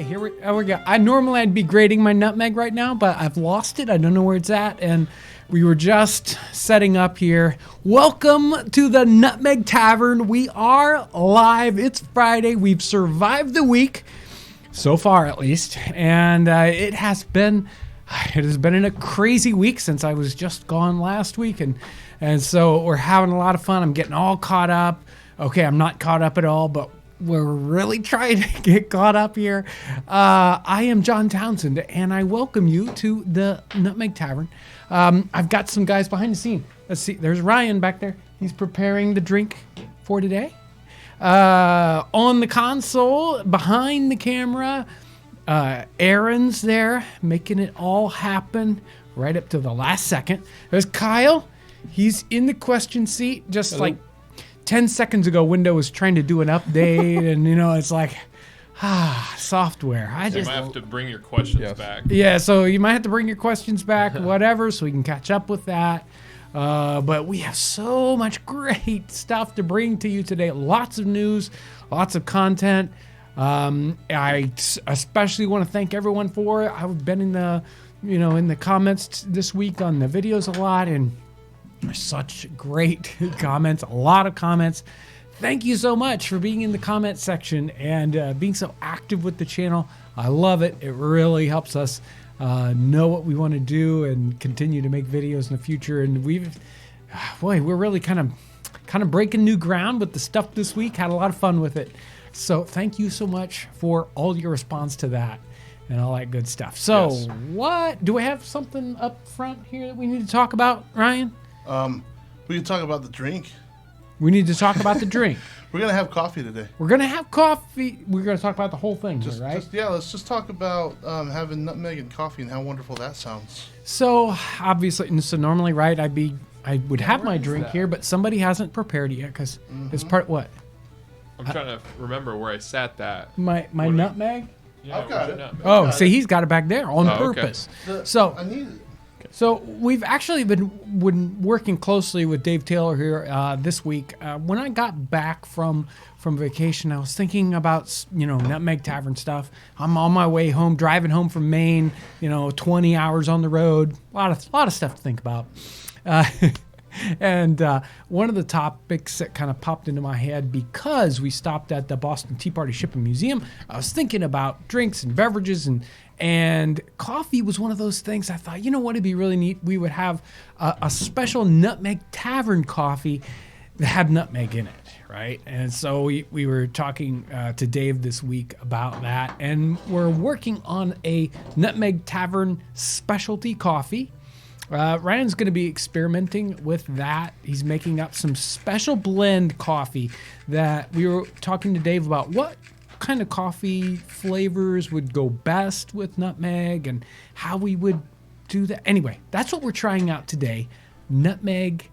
here we go. I'd be grading my nutmeg right now, but I've lost it. I don't know where it's at, and we were just setting up here. Welcome to the Nutmeg Tavern. We are live. It's Friday. We've survived the week, so far at least, and it has been in a crazy week since I was just gone last week, and so we're having a lot of fun. I'm getting all caught up. Okay, I'm not caught up at all, but we're really trying to get caught up here. I am John Townsend, and I welcome you to the Nutmeg Tavern. I've got some guys behind the scene. Let's see. There's Ryan back there. He's preparing the drink for today. On the console, behind the camera, Aaron's there, making it all happen right up to the last second. There's Kyle. He's in the question seat, just Hello. like 10 seconds ago. Windows was trying to do an update, and it's like, software. You might have to bring your questions back. Yeah, so you might have to bring your questions back, whatever, so we can catch up with that. But we have so much great stuff to bring to you today. Lots of news, lots of content. I especially want to thank everyone for it. I've been in the comments this week on the videos a lot, and there's such great comments, a lot of comments. Thank you so much for being in the comment section and being so active with the channel. I love it. It really helps us know what we want to do and continue to make videos in the future. And we're really kind of breaking new ground with the stuff this week. Had a lot of fun with it. So thank you so much for all your response to that and all that good stuff. So What do we have something up front here that we need to talk about, Ryan? We can talk about the drink. We need to talk about the drink. We're gonna have coffee today. We're going to have coffee. We're going to talk about the whole thing, right? Let's just talk about having nutmeg and coffee and how wonderful that sounds. So obviously, normally, right, I would have my drink here, but somebody hasn't prepared it yet because it's part what? I'm trying to remember where I sat that. My nutmeg. Yeah, I've got where's it. your nutmeg? Oh, see, he's got it back there on okay. purpose. I need it. So we've actually been working closely with Dave Taylor here this week. When I got back from vacation, I was thinking about Nutmeg Tavern stuff. I'm on my way home, driving home from Maine. 20 hours on the road. A lot of stuff to think about. And one of the topics that kind of popped into my head because we stopped at the Boston Tea Party Shipping Museum, I was thinking about drinks and beverages and coffee was one of those things. I thought, what would be really neat? We would have a special Nutmeg Tavern coffee that had nutmeg in it, right? And so we were talking to Dave this week about that, and we're working on a Nutmeg Tavern specialty coffee. Ryan's going to be experimenting with that. He's making up some special blend coffee that we were talking to Dave about what kind of coffee flavors would go best with nutmeg and how we would do that. Anyway, that's what we're trying out today. Nutmeg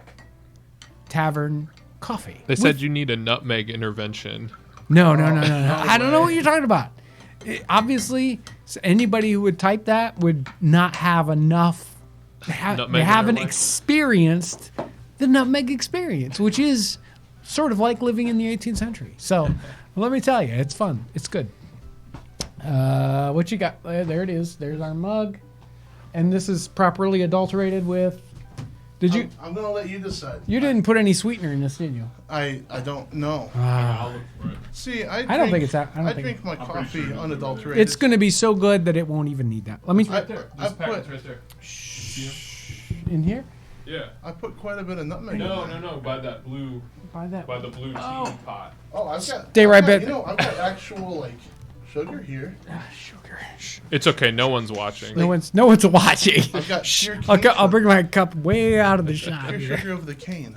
Tavern coffee. They said you need a nutmeg intervention. No. I don't know what you're talking about. Obviously, anybody who would type that would not have enough. They haven't experienced the nutmeg experience, which is sort of like living in the 18th century. So let me tell you, it's fun. It's good. What you got? There it is. There's our mug. And this is properly adulterated with... I'm going to let you decide. You didn't put any sweetener in this, did you? I don't know. I'll look for it. See, I don't think it's that. I drink my coffee unadulterated. It's going to be so good that it won't even need that. Let me... Right there. I This packet's put- right there. In here? Yeah. I put quite a bit of nutmeg in there. No. By the blue tea pot. Oh, I've got... Stay right I've got- back. I've got actual, sugar here. Sugar. It's okay. No one's watching. No one's watching. I've got pure cane I'll sugar. bring my cup way out of the shot. Pure here. sugar over the cane.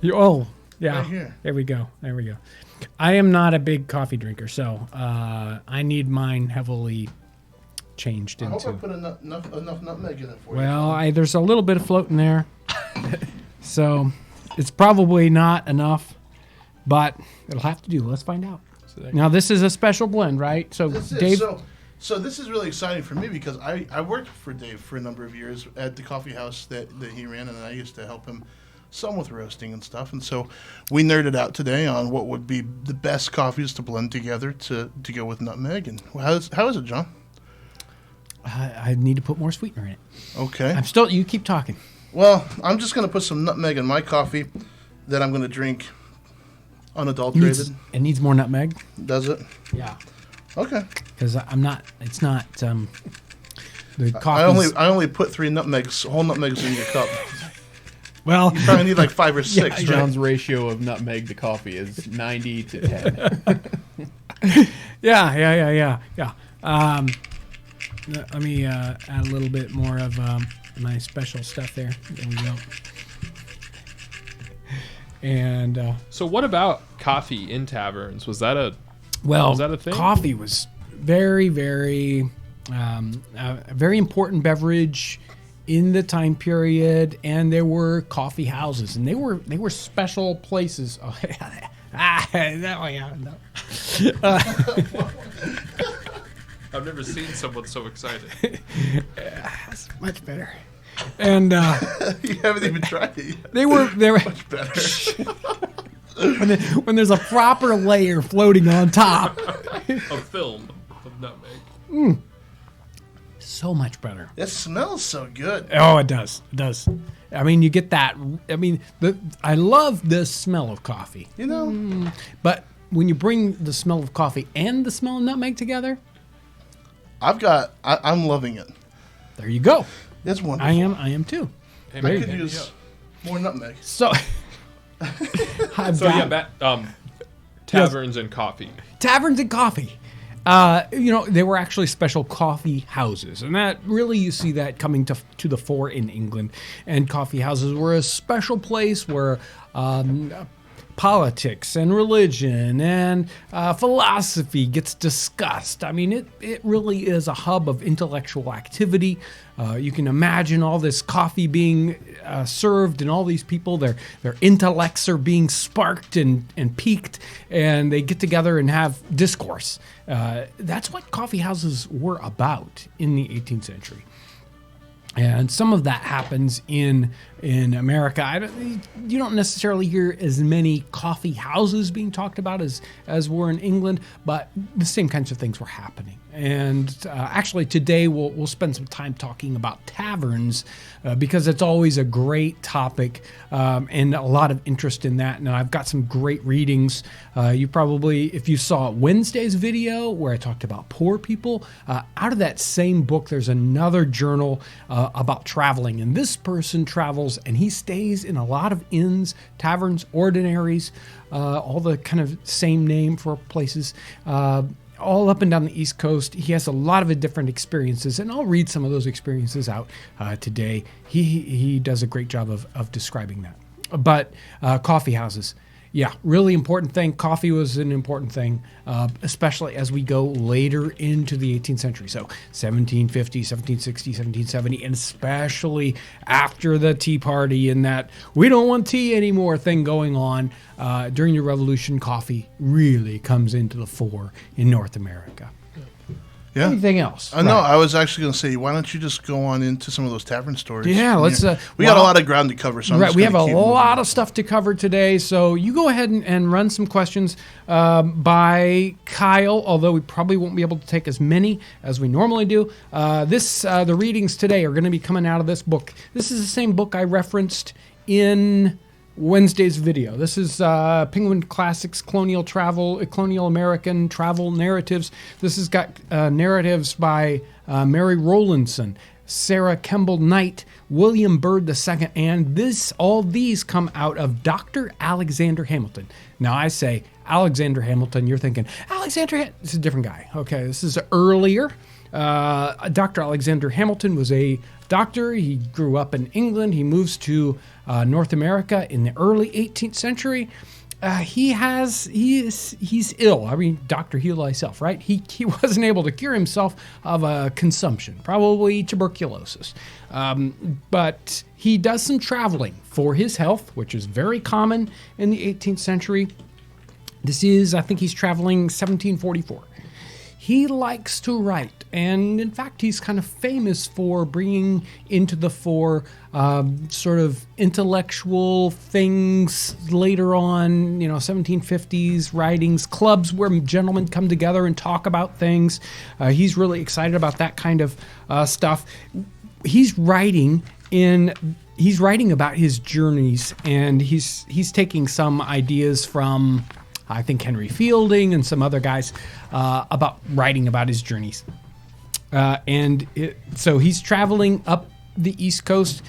Yeah. Right here. There we go. I am not a big coffee drinker, so I need mine heavily changed I hope I into. put enough nutmeg in it for you. Well, there's a little bit of floating there, so it's probably not enough, but it'll have to do. Let's find out. Now this is a special blend, right? So Dave. So this is really exciting for me because I worked for Dave for a number of years at the coffee house that he ran, and I used to help him some with roasting and stuff. And so we nerded out today on what would be the best coffees to blend together to go with nutmeg. And how is it, John? I need to put more sweetener in it. Okay. You keep talking. Well, I'm just going to put some nutmeg in my coffee that I'm going to drink unadulterated. It needs more nutmeg. Does it? Yeah. Okay. Because it's not, the coffee. I only put 3 whole nutmegs in your cup. Well, You probably need like 5 or 6, right? John's ratio of nutmeg to coffee is 90 to 10. Yeah. Let me add a little bit more of my special stuff there. There we go. And So what about coffee in taverns? Was that a thing? Coffee was very, very, a very important beverage in the time period, and there were coffee houses, and they were special places. Oh, that way, no. I've never seen someone so excited. That's much better. And You haven't even tried it yet. they were Much better. when there's a proper layer floating on top. A film of nutmeg. So much better. It smells so good. Oh, it does. It does. I mean, you get that. I mean, I love the smell of coffee. You know? But when you bring the smell of coffee and the smell of nutmeg together, I'm loving it. there you go. It's wonderful. I am too. Hey, I man, could hit me use up. more nutmeg. So, Taverns and coffee. Taverns and coffee. They were actually special coffee houses, and that really you see that coming to the fore in England. And coffee houses were a special place where politics and religion and philosophy gets discussed. I mean, it really is a hub of intellectual activity. You can imagine all this coffee being served, and all these people, their intellects are being sparked and piqued, and they get together and have discourse. That's what coffee houses were about in the 18th century. And some of that happens in America. You don't necessarily hear as many coffee houses being talked about as were in England, but the same kinds of things were happening. And actually today we'll spend some time talking about taverns because it's always a great topic and a lot of interest in that. And I've got some great readings. You probably, if you saw Wednesday's video where I talked about poor people, out of that same book there's another journal about traveling. And this person travels and he stays in a lot of inns, taverns, ordinaries, all the kind of same name for places, all up and down the East Coast. He has a lot of different experiences, and I'll read some of those experiences out today. He does a great job of describing that. But coffee houses. Yeah, really important thing. Coffee was an important thing, especially as we go later into the 18th century. So 1750, 1760, 1770, and especially after the Tea Party and that we don't want tea anymore thing going on. During the Revolution, coffee really comes into the fore in North America. Yeah. Anything else? No, I was actually going to say, why don't you just go on into some of those tavern stories? Yeah, let's. We got a lot of ground to cover, so we have a lot of stuff to cover today. So you go ahead and run some questions by Kyle, although we probably won't be able to take as many as we normally do. The readings today are going to be coming out of this book. This is the same book I referenced in Wednesday's video. This is Penguin Classics Colonial American Travel Narratives. This has got narratives by Mary Rowlandson, Sarah Kemble Knight, William Byrd II, and all these come out of Dr. Alexander Hamilton. Now I say Alexander Hamilton, you're thinking, this is a different guy. Okay, this is earlier. Dr. Alexander Hamilton was a doctor. He grew up in England. He moves to North America in the early 18th century. He's ill. I mean, doctor, heal thyself, right? He wasn't able to cure himself of a consumption, probably tuberculosis. But he does some traveling for his health, which is very common in the 18th century. I think he's traveling 1744. he likes to write. And in fact, he's kind of famous for bringing into the fore sort of intellectual things later on, 1750s writings, clubs where gentlemen come together and talk about things. He's really excited about that kind of stuff. He's writing about his journeys, and he's taking some ideas from, I think, Henry Fielding and some other guys about writing about his journeys. So he's traveling up the East Coast,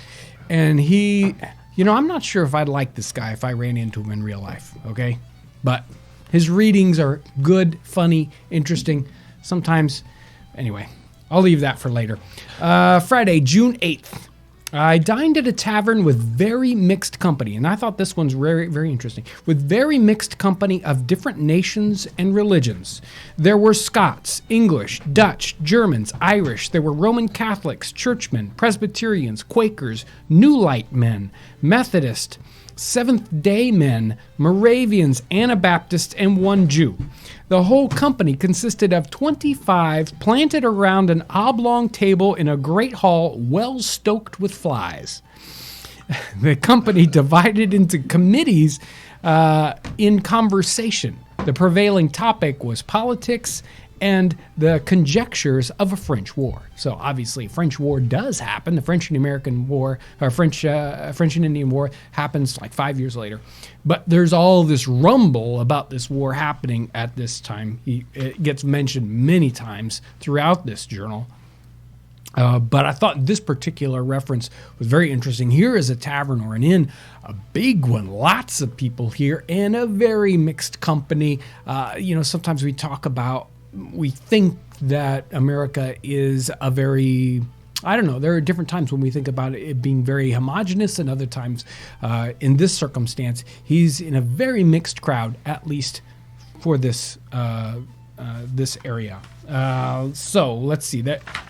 and I'm not sure if I'd like this guy if I ran into him in real life, okay? But his readings are good, funny, interesting. Sometimes, anyway, I'll leave that for later. Friday, June 8th. I dined at a tavern with very mixed company, and I thought this one's very, very interesting. With very mixed company of different nations and religions. There were Scots, English, Dutch, Germans, Irish. There were Roman Catholics, Churchmen, Presbyterians, Quakers, New Light men, Methodist, Seventh-day men, Moravians, Anabaptists, and one Jew. The whole company consisted of 25 planted around an oblong table in a great hall well stoked with flies. The company divided into committees in conversation. The prevailing topic was politics and the conjectures of a French war. So obviously, a French war does happen. The French and American War, or French and Indian War, happens like 5 years later. But there's all this rumble about this war happening at this time. It gets mentioned many times throughout this journal. But I thought this particular reference was very interesting. Here is a tavern or an inn, a big one, lots of people here, and a very mixed company. Sometimes we think that America is a very, there are different times when we think about it being very homogenous, and other times in this circumstance, he's in a very mixed crowd, at least for this this area. So let's see.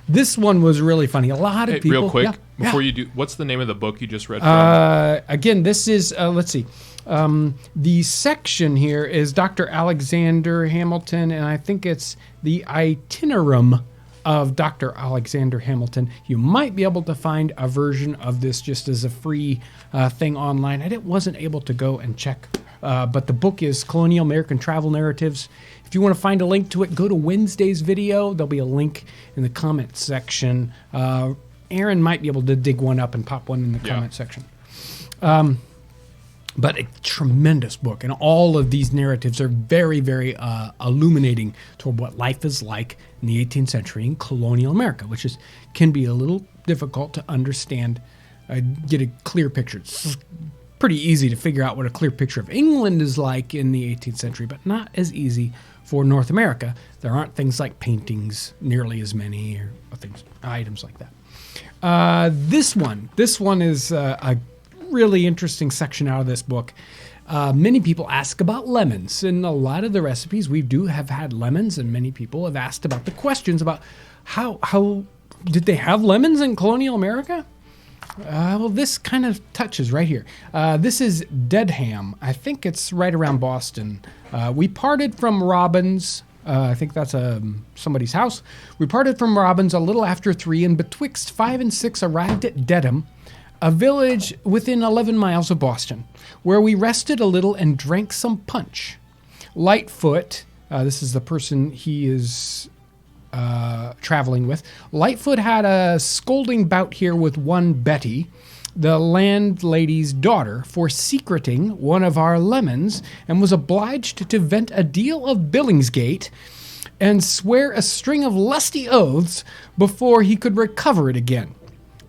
This one was really funny. A lot of people. Real quick, before you do, what's the name of the book you just read from? Again, this is, let's see. The section here is Dr. Alexander Hamilton, and I think it's the itinerarium of Dr. Alexander Hamilton. You might be able to find a version of this just as a free thing online. I wasn't able to go and check, but the book is Colonial American Travel Narratives. If you want to find a link to it, go to Wednesday's video. There'll be a link in the comment section. Aaron might be able to dig one up and pop one in the comment section. But a tremendous book, and all of these narratives are very, very illuminating toward what life is like in the 18th century in colonial America, which can be a little difficult to understand, get a clear picture. It's pretty easy to figure out what a clear picture of England is like in the 18th century, but not as easy for North America. There aren't things like paintings nearly as many, or items like that. This one is a really interesting section out of this book. Many people ask about lemons. In a lot of the recipes, we do have had lemons, and many people have asked about the questions about how did they have lemons in colonial America? Well, this kind of touches right here. This is Dedham. I think it's right around Boston. We parted from Robbins. I think that's somebody's house. We parted from Robbins a little after 3, and betwixt 5 and 6 arrived at Dedham, a village within 11 miles of Boston, where we rested a little and drank some punch. Lightfoot, this is the person he is traveling with. Lightfoot had a scolding bout here with one Betty, the landlady's daughter, for secreting one of our lemons, and was obliged to vent a deal of Billingsgate and swear a string of lusty oaths before he could recover it again.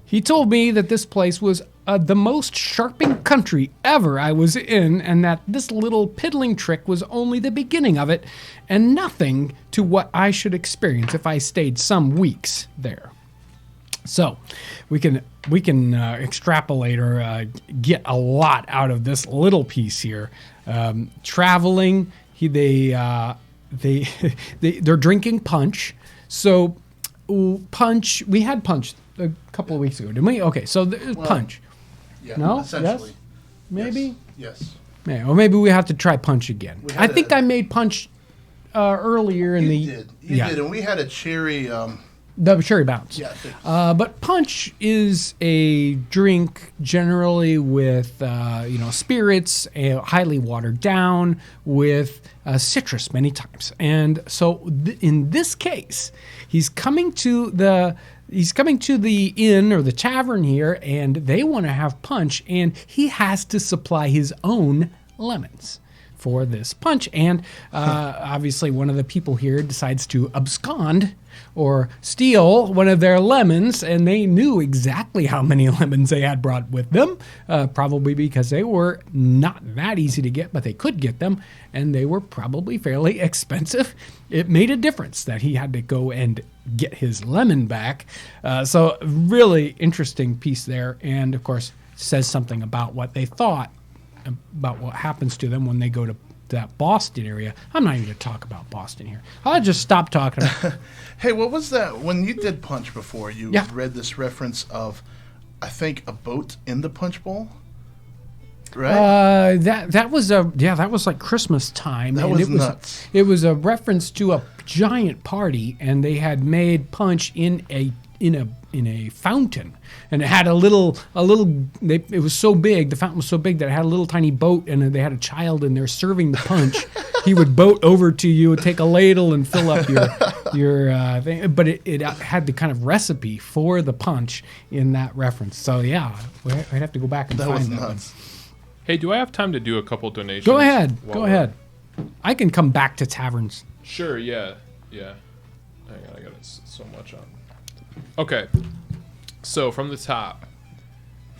He told me that this place was the most sharping country ever I was in, and that this little piddling trick was only the beginning of it, and nothing to what I should experience if I stayed some weeks there. So we can extrapolate or get a lot out of this little piece here. Traveling, they're drinking punch. So punch, we had punch a couple of weeks ago, didn't we? Okay, so punch. Yeah, no? essentially. Yes? Maybe? Yes. Yeah, or maybe we have to try punch again. I think I made punch earlier in You did, and we had a cherry. The cherry bounce. Yeah. But punch is a drink generally with, spirits, highly watered down with citrus many times. And so in this case, he's coming to the inn or the tavern here, and they want to have punch, and he has to supply his own lemons for this punch. And obviously one of the people here decides to abscond or steal one of their lemons, and they knew exactly how many lemons they had brought with them, probably because they were not that easy to get, but they could get them, and they were probably fairly expensive. It made a difference that he had to go and get his lemon back. So really interesting piece there, and of course says something about what they thought about what happens to them when they go to that Boston area. I'm not even going to talk about Boston here. I'll just stop talking about Hey, what was that? When you did punch before, you read this reference of, I think, a boat in the punch bowl? Right? That was like Christmas time. That and was nuts. It was a reference to a giant party, and they had made punch in a fountain, and it had it was so big, the fountain was so big that it had a little tiny boat, and they had a child in there serving the punch. He would boat over to you and take a ladle and fill up your thing, but it had the kind of recipe for the punch in that reference. So yeah, we'd have to go back and find that one. Hey, do I have time to do a couple donations? Go ahead. I can come back to taverns. Sure, yeah. I got so much on. Okay, so from the top,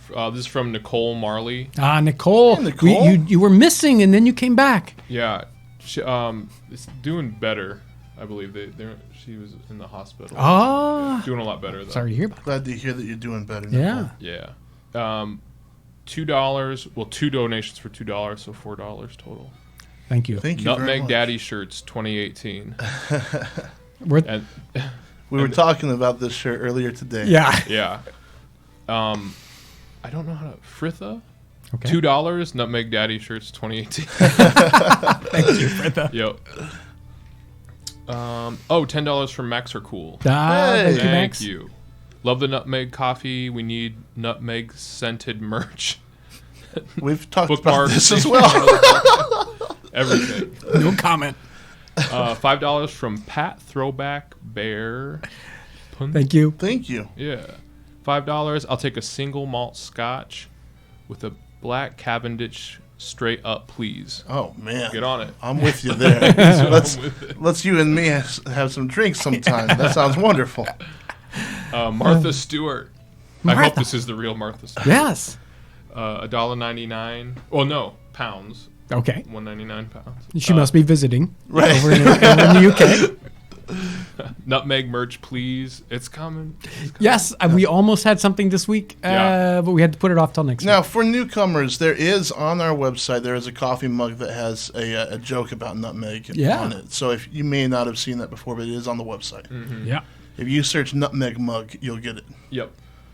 this is from Nicole Marley. Nicole. Hey, Nicole. You were missing, and then you came back. Yeah, she, it's doing better. I believe she was in the hospital. Doing a lot better though. Sorry to hear about that. Glad to hear that you're doing better, Nicole. Yeah. $2. Well, 2 donations for $2, so $4 total. Thank you. Thank you very Nutmeg much. Daddy shirts 2018. We were talking about this shirt earlier today. Yeah. Yeah. I don't know how to... Fritha? Okay. $2, Nutmeg Daddy shirts 2018. Thank you, Fritha. Yep. $10 from Max or Cool. Thank you, Thank Max. you. Love the nutmeg coffee. We need nutmeg scented merch. We've talked about Bookmarks. this as well. Everything. No comment. $5 from Pat Throwback Bear. Thank you. Thank you. Yeah. $5. I'll take a single malt scotch with a black Cavendish straight up, please. Oh, man. Get on it. I'm with you there. Let's you and me have some drinks sometime. That sounds wonderful. Martha Stewart. I hope this is the real Martha Stewart. Yes. $1.99. Well, no, pounds. Okay. 1.99 pounds. She must be visiting Right. over in the UK. Nutmeg merch, please. It's coming. Yes, we almost had something this week, Yeah. but we had to put it off till next Now, week. for newcomers, there is on our website, there is a coffee mug that has a joke about nutmeg on it. So if you may not have seen that before, but it is on the website. Mm-hmm. Yeah. If you search nutmeg mug, you'll get it. Yep.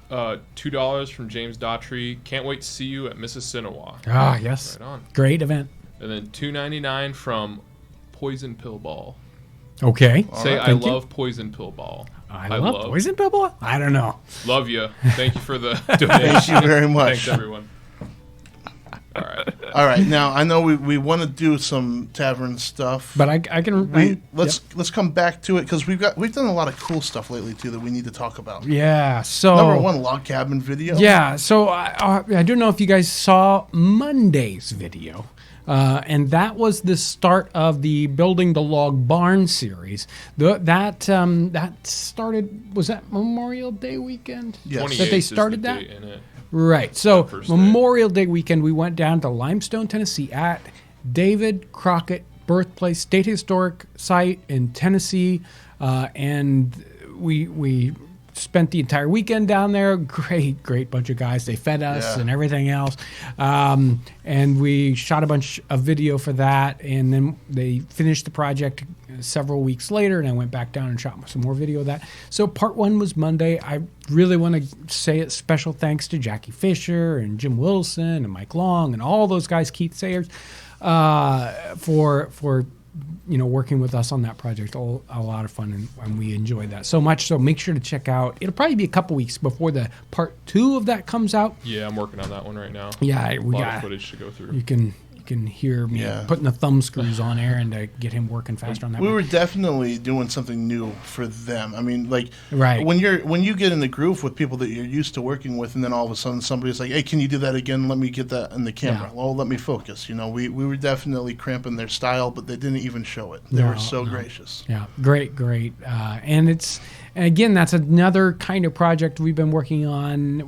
$2 from James Daughtry. Can't wait to see you at Mrs. Sinawa. Ah, yes. Right on. Great event. And then $2.99 from Poison Pill Ball. Okay. Say right. I Thank you. love Poison Pill Ball. I love poison pill boy? I don't know. Love you. Thank you for the donation. Thank you very much. Thanks, everyone. All right. All right. Now, I know we want to do some tavern stuff. But I can. Let's come back to it because we've done a lot of cool stuff lately too that we need to talk about. Yeah. So Number one, log cabin video. Yeah. So I don't know if you guys saw Monday's video. And that was the start of the Building the Log Barn series. That started, was that Memorial Day weekend? Yes. That they 28th is started the that? date in it. Right. So First day. Memorial Day weekend, we went down to Limestone, Tennessee at David Crockett Birthplace State Historic Site in Tennessee. And we spent the entire weekend down there. Great bunch of guys. They fed us and everything else. And we shot a bunch of video for that. And then they finished the project several weeks later. And I went back down and shot some more video of that. So part one was Monday. I really want to say a special thanks to Jackie Fisher and Jim Wilson and Mike Long and all those guys, Keith Sayers, for working with us on that project, a lot of fun, and we enjoyed that so much. So make sure to check out. It'll probably be a couple weeks before the part 2 of that comes out. Yeah, I'm working on that one right now. Yeah, we got footage to go through. You can hear me putting the thumb screws on Aaron to get him working faster on that. We were definitely doing something new for them. I mean, like, right. when you get in the groove with people that you're used to working with, and then all of a sudden somebody's like, "Hey, can you do that again? Let me get that in the camera." Yeah. Well, let me focus. We were definitely cramping their style, but they didn't even show it. They were so gracious. Yeah, great. And again, that's another kind of project we've been working on.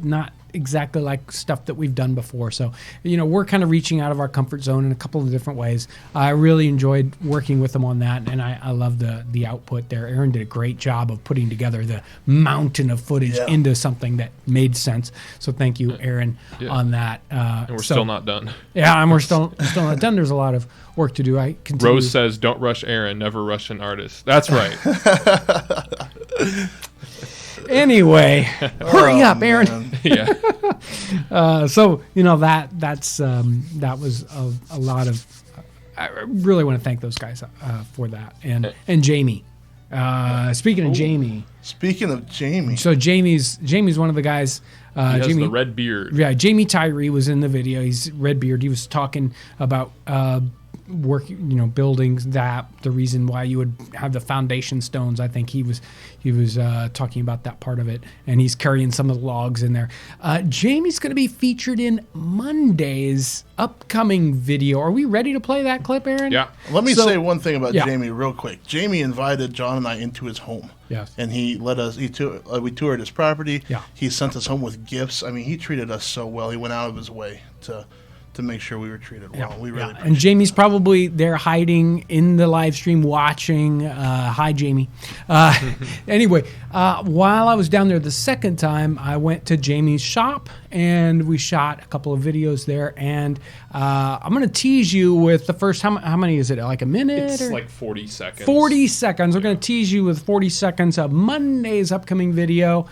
Not exactly like stuff that we've done before. So, we're kind of reaching out of our comfort zone in a couple of different ways. I really enjoyed working with them on that, and I love the output there. Aaron did a great job of putting together the mountain of footage into something that made sense. So thank you, Aaron, on that. And we're still not done. Yeah, and we're still not done. There's a lot of work to do. Rose says, "Don't rush Aaron. Never rush an artist." That's right. Anyway, hurry up, Aaron. Yeah. So that was a lot of. I really want to thank those guys for that, and Jamie. Speaking of Jamie. So Jamie's one of the guys. He has Jamie, the red beard. Yeah, Jamie Tyree was in the video. He's red beard. He was talking about working, buildings. That the reason why you would have the foundation stones. I think he was talking about that part of it, and he's carrying some of the logs in there. Jamie's going to be featured in Monday's upcoming video. Are we ready to play that clip, Aaron? Yeah. Let me say one thing about Jamie real quick. Jamie invited John and I into his home. Yes. And he let us. We toured his property. Yeah. He sent us home with gifts. I mean, he treated us so well. He went out of his way to make sure we were treated well. We really and Jamie's probably there hiding in the live stream watching. Hi, Jamie. Anyway, while I was down there the second time, I went to Jamie's shop and we shot a couple of videos there. And I'm going to tease you with the first, how many is it? Like a minute? It's like 40 seconds. 40 seconds. We're going to tease you with 40 seconds of Monday's upcoming video.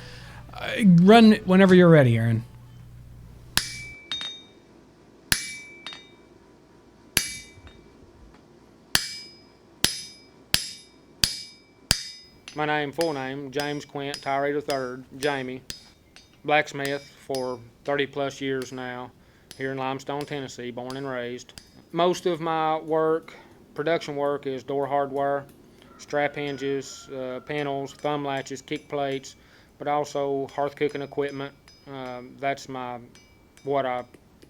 Run whenever you're ready, Aaron. My full name, James Quint Tyree III, Jamie. Blacksmith for 30 plus years now, here in Limestone, Tennessee, born and raised. Most of my production work is door hardware, strap hinges, panels, thumb latches, kick plates, but also hearth cooking equipment. That's what I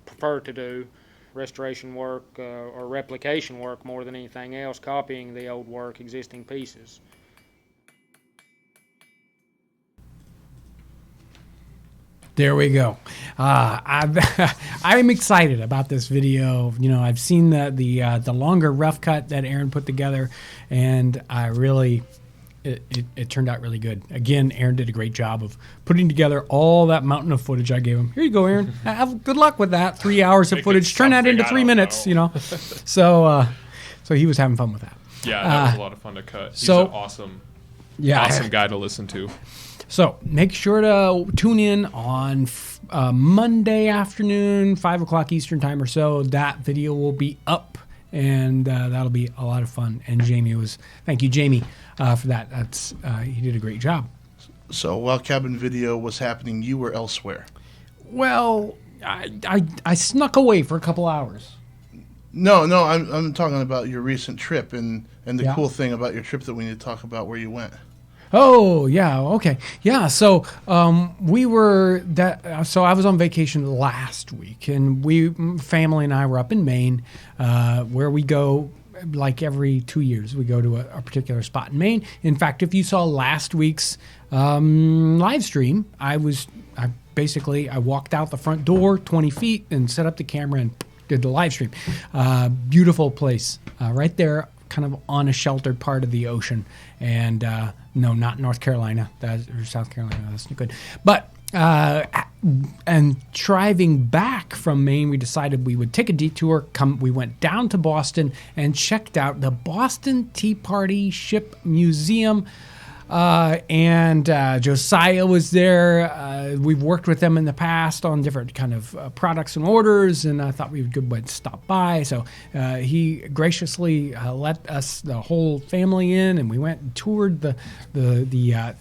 prefer to do. Restoration work or replication work more than anything else, copying the old work, existing pieces. There we go. I'm excited about this video. I've seen the longer rough cut that Aaron put together, and it turned out really good. Again, Aaron did a great job of putting together all that mountain of footage I gave him. Here you go, Aaron. Have good luck with that. 3 hours of footage. Turn that into 3 minutes. So he was having fun with that. Yeah, that was a lot of fun to cut. He's an awesome guy to listen to. So make sure to tune in on Monday afternoon, 5 o'clock Eastern time or so. That video will be up, and that'll be a lot of fun. And thank you, Jamie, for that. He did a great job. So while Cabin Video was happening, you were elsewhere. Well, I snuck away for a couple hours. No, I'm talking about your recent trip and the cool thing about your trip that we need to talk about where you went. Oh, yeah. Okay. Yeah. So, so I was on vacation last week, and family and I were up in Maine, where we go like every 2 years. We go to a particular spot in Maine. In fact, if you saw last week's live stream, I walked out the front door 20 feet and set up the camera and did the live stream. Beautiful place, right there, kind of on a sheltered part of the ocean. And no, not North Carolina, or South Carolina. That's not good. But and driving back from Maine, we decided we would take a detour. We went down to Boston and checked out the Boston Tea Party Ship Museum. and Josiah was there. We've worked with them in the past on different kind of products and orders, and I thought we would good way to stop by. So he graciously let us, the whole family, in, and we went and toured the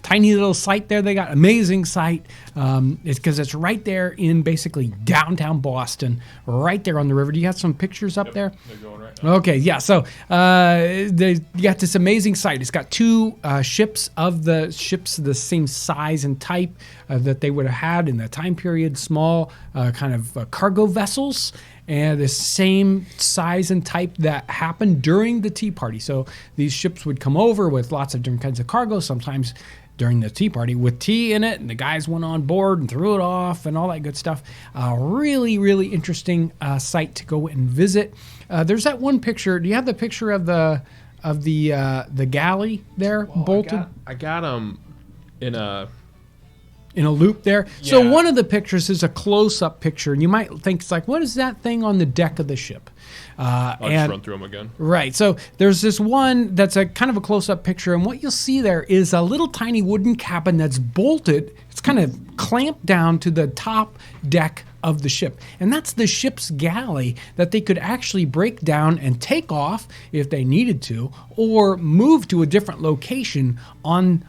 tiny little site there. They got amazing site. It's because it's right there in basically downtown Boston, right there on the river. Do you have some pictures up there? They're going right now. Okay, yeah. So they got this amazing site. It's got two ships the same size and type that they would have had in the time period, small kind of cargo vessels, and the same size and type that happened during the Tea Party. So these ships would come over with lots of different kinds of cargo, sometimes during the Tea Party with tea in it, and the guys went on board and threw it off and all that good stuff. Really, really interesting site to go and visit. There's that one picture. Do you have the picture of the galley there, bolted? I got them in a loop there. So Yeah. one of the pictures is a close-up picture, and you might think it's like, what is that thing on the deck of the ship? I'll just run through them again. Right. So there's this one that's a kind of a close-up picture, and what you'll see there is a little tiny wooden cabin that's bolted. It's kind of clamped down to the top deck of the ship. And that's the ship's galley that they could actually break down and take off if they needed to, or move to a different location on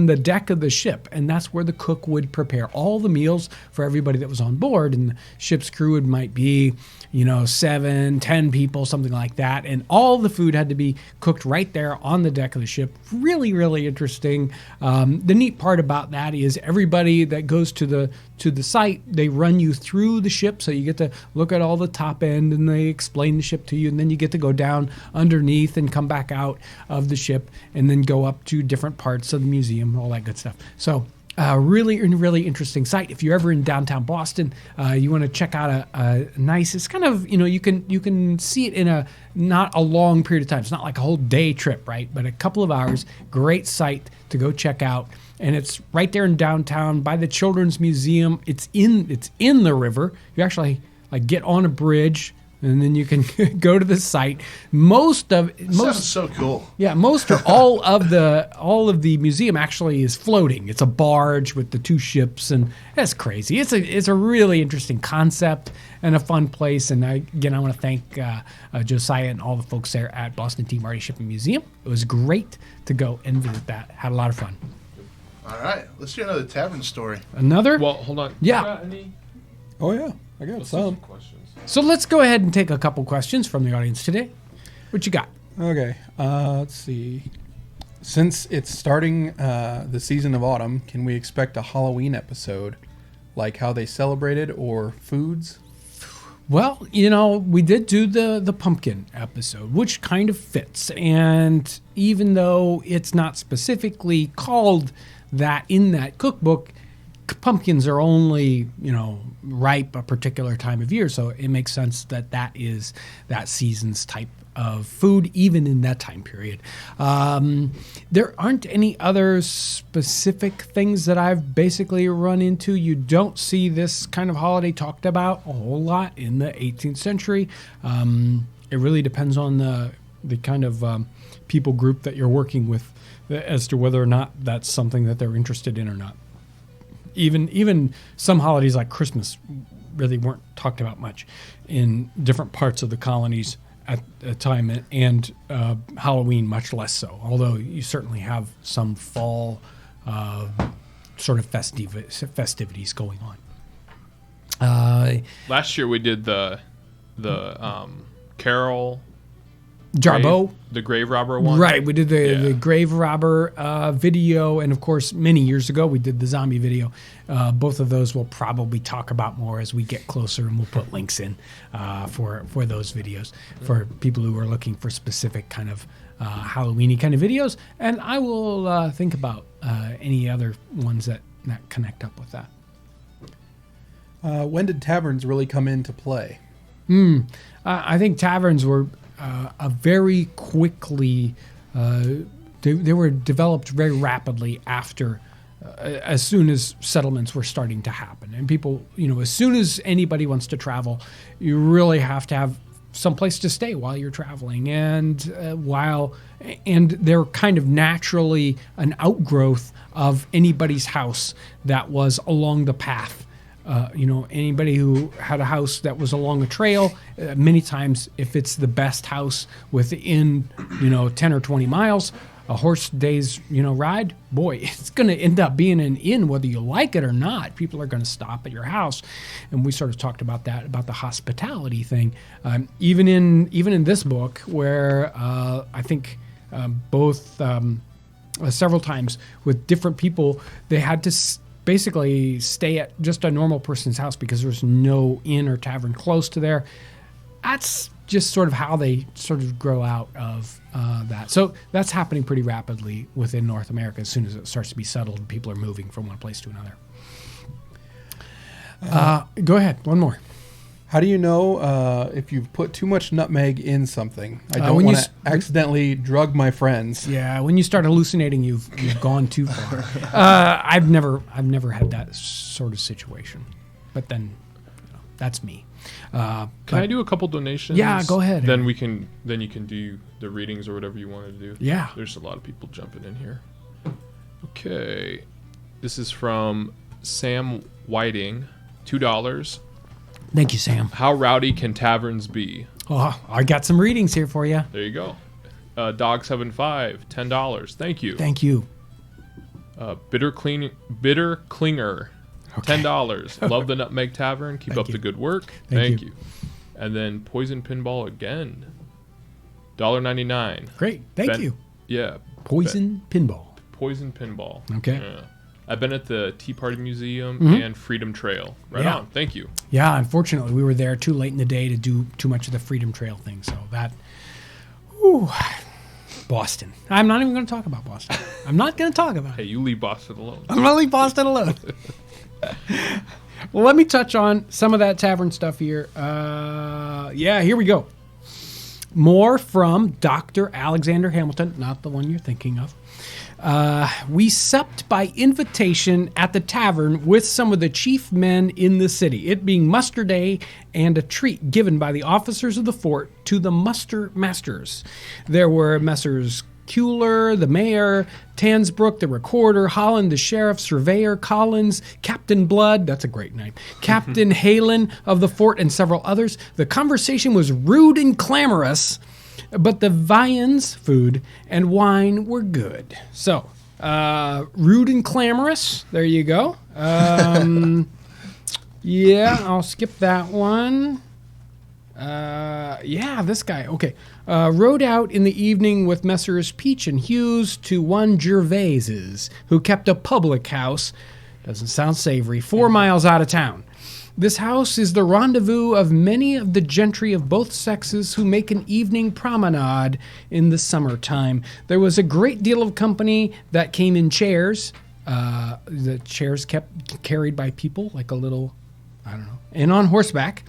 the deck of the ship. And that's where the cook would prepare all the meals for everybody that was on board. And the ship's crew might be, 7, 10 people, something like that. And all the food had to be cooked right there on the deck of the ship. Really, really interesting. The neat part about that is everybody that goes to the site, they run you through the ship, so you get to look at all the top end, and they explain the ship to you, and then you get to go down underneath and come back out of the ship, and then go up to different parts of the museum, all that good stuff. So really, really interesting site. If you're ever in downtown Boston, you want to check out a nice. It's kind of you can see it in not a long period of time. It's not like a whole day trip, right? But a couple of hours. Great site to go check out, and it's right there in downtown by the Children's Museum. It's in the river. You actually get on a bridge, and then you can go to the site. Sounds so cool. Yeah, most or all of the museum actually is floating. It's a barge with the two ships, and that's crazy. It's a really interesting concept and a fun place. And I want to thank Josiah and all the folks there at Boston Tea Party Shipping Museum. It was great to go and visit that. Had a lot of fun. All right, let's do another tavern story. Another? Well, hold on. Yeah. You got any? Oh yeah, I got Let's do some. questions. So let's go ahead and take a couple questions from the audience today. What you got? Okay, let's see. Since it's starting the season of autumn, can we expect a Halloween episode, like how they celebrated or foods? Well, we did do the pumpkin episode, which kind of fits. And even though it's not specifically called that in that cookbook, pumpkins are only, ripe a particular time of year. So it makes sense that is that season's type of food, even in that time period. There aren't any other specific things that I've basically run into. You don't see this kind of holiday talked about a whole lot in the 18th century. It really depends on the kind of people group that you're working with as to whether or not that's something that they're interested in or not. Even some holidays like Christmas really weren't talked about much in different parts of the colonies at a time, and Halloween much less so, although you certainly have some fall sort of festivities going on. Last year we did the Carol Jarbo. the grave robber one. Right, we did the Yeah. grave robber video, and of course, many years ago, we did the zombie video. Both of those we'll probably talk about more as we get closer, and we'll put links in for those videos for people who are looking for specific kind of Halloween-y kind of videos. And I will think about any other ones that connect up with that. When did taverns really come into play? I think taverns were a very quickly, they were developed very rapidly after, as soon as settlements were starting to happen. And people, as soon as anybody wants to travel, you really have to have someplace to stay while you're traveling, and they're kind of naturally an outgrowth of anybody's house that was along the path. Anybody who had a house that was along a trail, many times if it's the best house within 10 or 20 miles, a horse day's ride, boy, it's going to end up being an inn whether you like it or not. People are going to stop at your house, and we sort of talked about that, about the hospitality thing. Even in this book, where I think both several times with different people, they had to basically stay at just a normal person's house because there was no inn or tavern close to there. That's just sort of how they sort of grow out of that. So that's happening pretty rapidly within North America. As soon as it starts to be settled, people are moving from one place to another. Go ahead. One more. How do you know if you've put too much nutmeg in something? I don't when want you to accidentally drug my friends. Yeah, when you start hallucinating, you've gone too far. I've never had that sort of situation, but then that's me. Can I do a couple donations? Yeah, go ahead. Then you can do the readings or whatever you want to do. Yeah. There's a lot of people jumping in here. Okay. This is from Sam Whiting, $2. Thank you, Sam. How rowdy can taverns be? Oh, I got some readings here for you. There you go. Dog75, $10. Thank you. Thank you. Bitter Clinger, $10. Love the Nutmeg Tavern. Keep up the good work. Thank you. And then Poison Pinball again. $1.99. Great. Thank you. Yeah. Poison Pinball. Poison Pinball. Okay. Yeah. I've been at the Tea Party Museum and Freedom Trail. Right on. Thank you. Yeah, unfortunately, we were there too late in the day to do too much of the Freedom Trail thing. So that, Boston. I'm not even going to talk about Boston. I'm not going to talk about it. Hey, you leave Boston alone. I'm going to leave Boston alone. Well, let me touch on some of that tavern stuff here. Here we go. More from Dr. Alexander Hamilton, not the one you're thinking of. We supped by invitation at the tavern with some of the chief men in the city, it being muster day and a treat given by the officers of the fort to the muster masters. There were Messrs. Kuehler, the mayor, Tansbrook, the recorder, Holland, the sheriff, surveyor, Collins, Captain Blood, that's a great name, Captain Halen of the fort, and several others. The conversation was rude and clamorous, but the viands, food, and wine were good. So, rude and clamorous, there you go. I'll skip that one. This guy. Okay. Rode out in the evening with Messrs. Peach and Hughes to one Gervais's, who kept a public house, doesn't sound savory, 4 miles out of town. This house is the rendezvous of many of the gentry of both sexes who make an evening promenade in the summertime. There was a great deal of company that came in chairs. The chairs kept carried by people, like a little, and on horseback.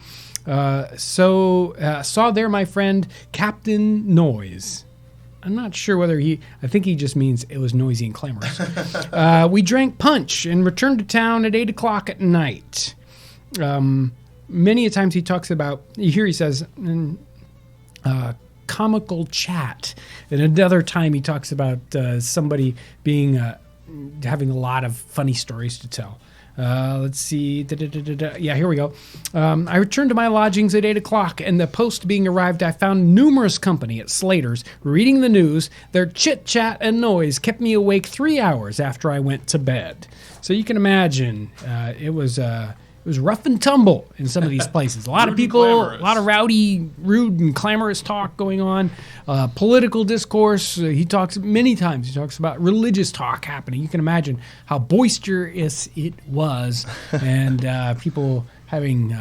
Saw there my friend Captain Noise. I'm not sure whether I think he just means it was noisy and clamorous. We drank punch and returned to town at 8 o'clock at night. Many a times he talks about, here he says, comical chat. And another time he talks about somebody being, having a lot of funny stories to tell. Let's see. Yeah, here we go. I returned to my lodgings at 8 o'clock, and the post being arrived, I found numerous company at Slater's reading the news. Their chit-chat and noise kept me awake 3 hours after I went to bed. So you can imagine it was rough and tumble in some of these places. A lot of people, a lot of rowdy, rude, and clamorous talk going on. Political discourse. He talks many times. He talks about religious talk happening. You can imagine how boisterous it was, and people having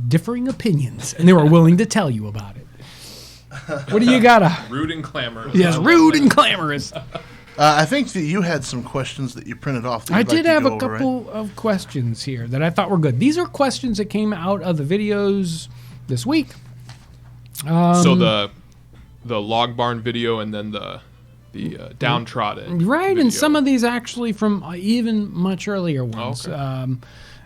differing opinions, and they were willing to tell you about it. What do you got? Rude and clamorous. Yes, rude and clamorous. I think that you had some questions that you printed off. That I you'd like did to have go a over, couple of questions here that I thought were good. These are questions that came out of the videos this week. So the log barn video and then the downtrodden right, video. and some of these actually from even much earlier ones. Okay.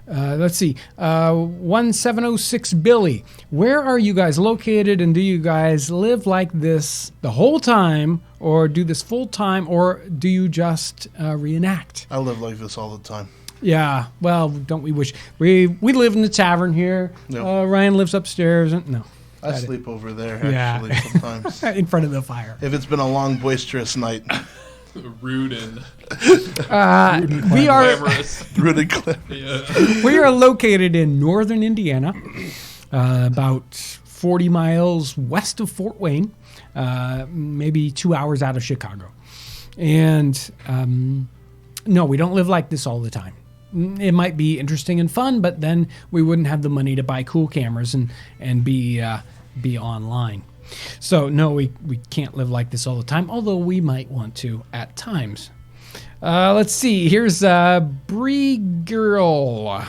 Let's see. 1706 Billy. Where are you guys located, and do you guys live like this the whole time, or do this full time, or do you just reenact? I live like this all the time. Yeah. Well, don't we wish we live in the tavern here? No. Ryan lives upstairs. No. I sleep over there Yeah. actually sometimes. In front of the fire. If it's been a long, boisterous night. Rude and We are glamorous. Rude and clear. Yeah. we are located in northern Indiana, about 40 miles west of Fort Wayne, maybe 2 hours out of Chicago. And no, we don't live like this all the time. It might be interesting and fun, but then we wouldn't have the money to buy cool cameras and be online. So no, we can't live like this all the time, although we might want to at times. Let's see. Here's Bree Girl,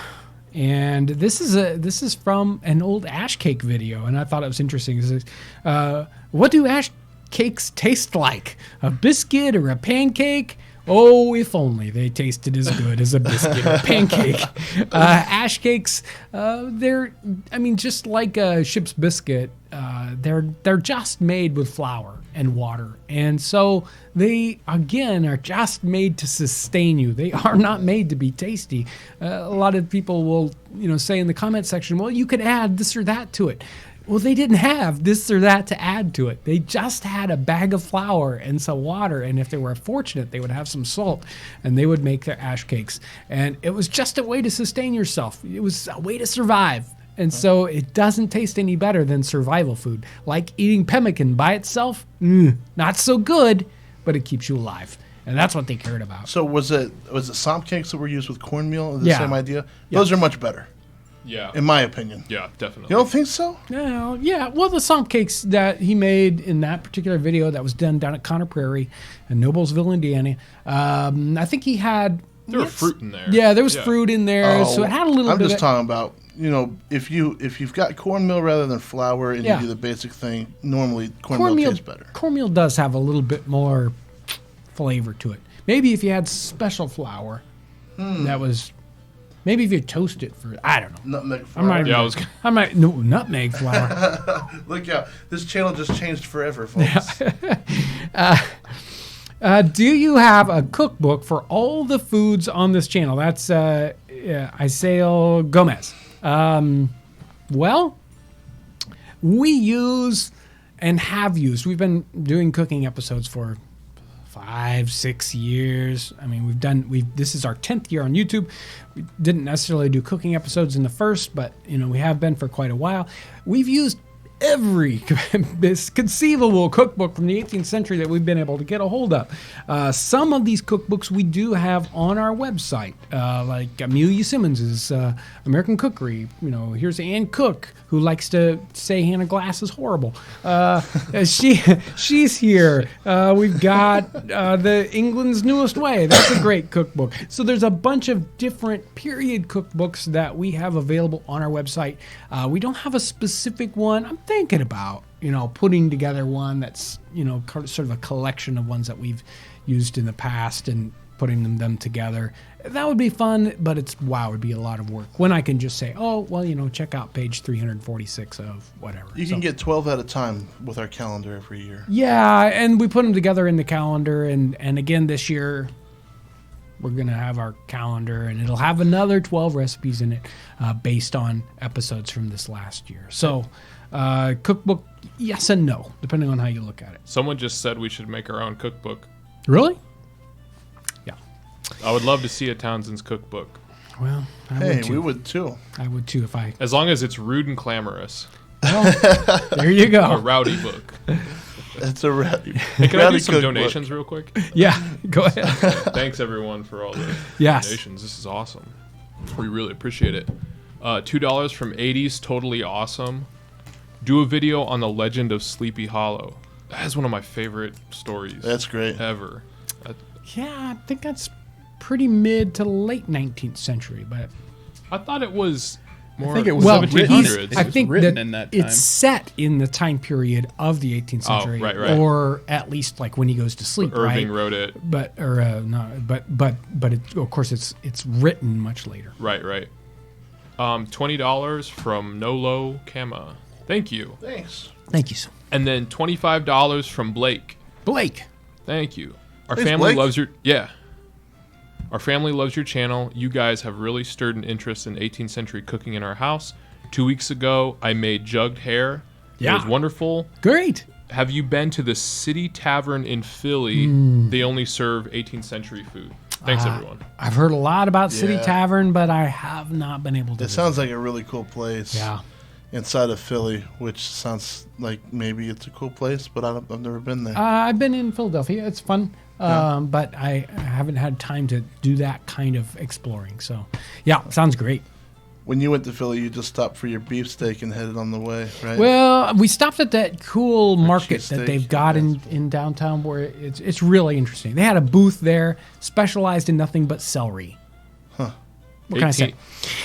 and this is from an old ash cake video, and I thought it was interesting. It says, what do ash cakes taste like? A biscuit or a pancake? Oh, if only they tasted as good as a biscuit or a pancake. Ash cakes, just like a ship's biscuit, they're just made with flour and water. And so they, again, are just made to sustain you. They are not made to be tasty. A lot of people will, say in the comment section, well, you could add this or that to it. Well, they didn't have this or that to add to it. They just had a bag of flour and some water, and if they were fortunate, they would have some salt, and they would make their ash cakes. And it was just a way to sustain yourself. It was a way to survive. And so it doesn't taste any better than survival food. Like eating pemmican by itself, not so good, but it keeps you alive. And that's what they cared about. So was it somp cakes that were used with cornmeal? The Yeah. same idea? Yeah. Those are much better, Yeah. in my opinion. Yeah, definitely. You don't think so? No, yeah. Well, the swamp cakes that he made in that particular video that was done down at Connor Prairie in Noblesville, Indiana, I think he had... There was fruit in there. Yeah, there was fruit in there, so it had a little I'm bit just of... talking about, if you've got cornmeal rather than flour and Yeah. you do the basic thing, normally cornmeal tastes better. Cornmeal does have a little bit more flavor to it. Maybe if you had special flour, that was... Maybe if you toast it for... I don't know. Nutmeg I'm not flour. even, no, nutmeg flour. Look out. This channel just changed forever, folks. Do you have a cookbook for all the foods on this channel? That's Isael Gomez. Well, we use and have used. We've been doing cooking episodes for 5-6 years. I mean, this is our 10th year on YouTube. We didn't necessarily do cooking episodes in the first, but we have been for quite a while. We've used every conceivable cookbook from the 18th century that we've been able to get a hold of. Some of these cookbooks we do have on our website, like Amelia Simmons's American Cookery. Here's Ann Cook, who likes to say Hannah Glass is horrible. She's here. We've got the England's Newest Way. That's a great cookbook. So there's a bunch of different period cookbooks that we have available on our website. We don't have a specific one. I'm thinking about, putting together one that's, sort of a collection of ones that we've used in the past and putting them together. That would be fun, but it'd be a lot of work. When I can just say, check out page 346 of whatever. You can get 12 at a time with our calendar every year. Yeah, and we put them together in the calendar, and again this year we're going to have our calendar, and it'll have another 12 recipes in it based on episodes from this last year. So cookbook, yes and no, depending on how you look at it. Someone just said we should make our own cookbook. Really? Yeah. I would love to see a Townsends cookbook. Well, We would too. I would too if I... As long as it's rude and clamorous. Well, there you A go. rowdy book. It's a rowdy. Hey, can I do some cookbook. donations real quick? Yeah, go ahead. Thanks, everyone, for all the Yes. donations. This is awesome. We really appreciate it. $2 from 80s, totally awesome. Do a video on the legend of Sleepy Hollow. That is one of my favorite stories. That's great. Ever. Yeah, I think that's pretty mid to late 19th century, but... I thought it was more. I think it was Well, 1700s. It I was think written that in that time. it's set in the time period of the 18th century, right. or at least like when he goes to sleep, Irving right? wrote it. But it, of course it's written much later. Right. $20 from Nolo Kama. Thank you. Thanks. Thank you, sir. And then $25 from Blake. Blake. Thank you. Our Thanks, family Blake. loves your Our family loves your channel. You guys have really stirred an interest in 18th century cooking in our house. 2 weeks ago, I made jugged hare. Yeah. It was wonderful. Great. Have you been to the City Tavern in Philly? They only serve 18th century food. Thanks, everyone. I've heard a lot about City Yeah. Tavern, but I have not been able to. It sounds like a really cool place. Yeah. Inside of Philly, which sounds like maybe it's a cool place, but I've never been there. I've been in Philadelphia. It's fun, but I haven't had time to do that kind of exploring. So, yeah, sounds great. When you went to Philly, you just stopped for your beefsteak and headed on the way, right? Well, we stopped at that cool market that cheesesteak. they've got in downtown where it's really interesting. They had a booth there specialized in nothing but celery. Huh. What can I say?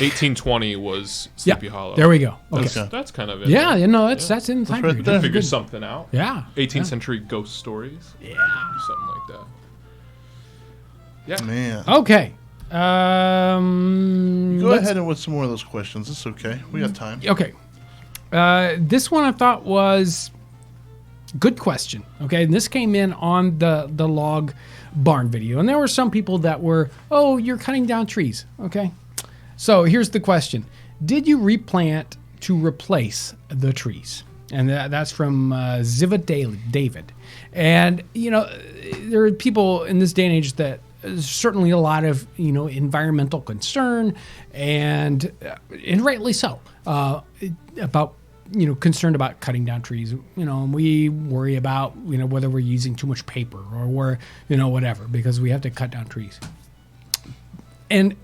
1820 was Yeah, Sleepy Hollow. there we go. Okay. Okay. That's kind of it. Yeah, you know, that's in the time right period. there. That's Figure good. something out. Yeah. 18th century ghost stories. Yeah. Something like that. Yeah. Man. Okay. Go let's- ahead and with some more of those questions. It's okay. We got time. Okay. This one I thought was good question. Okay, and this came in on the log barn video, and there were some people that were, oh, you're cutting down trees. Okay, so here's the question: did you replant to replace the trees? And that's from Ziva David. And you know, there are people in this day and age that certainly a lot of environmental concern and rightly so about concerned about cutting down trees. And we worry about whether we're using too much paper or we're whatever, because we have to cut down trees. And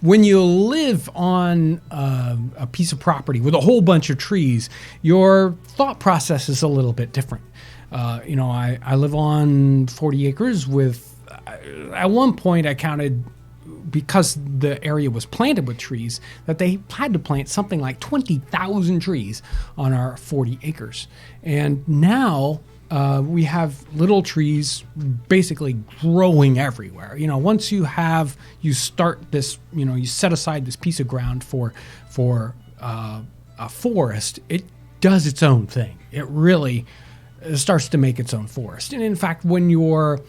when you live on a piece of property with a whole bunch of trees, your thought process is a little bit different. I live on 40 acres with. At one point, I counted, because the area was planted with trees, that they had to plant something like 20,000 trees on our 40 acres. And now we have little trees basically growing everywhere. Once you start this, you set aside this piece of ground for a forest, it does its own thing. It really starts to make its own forest. And in fact, when you're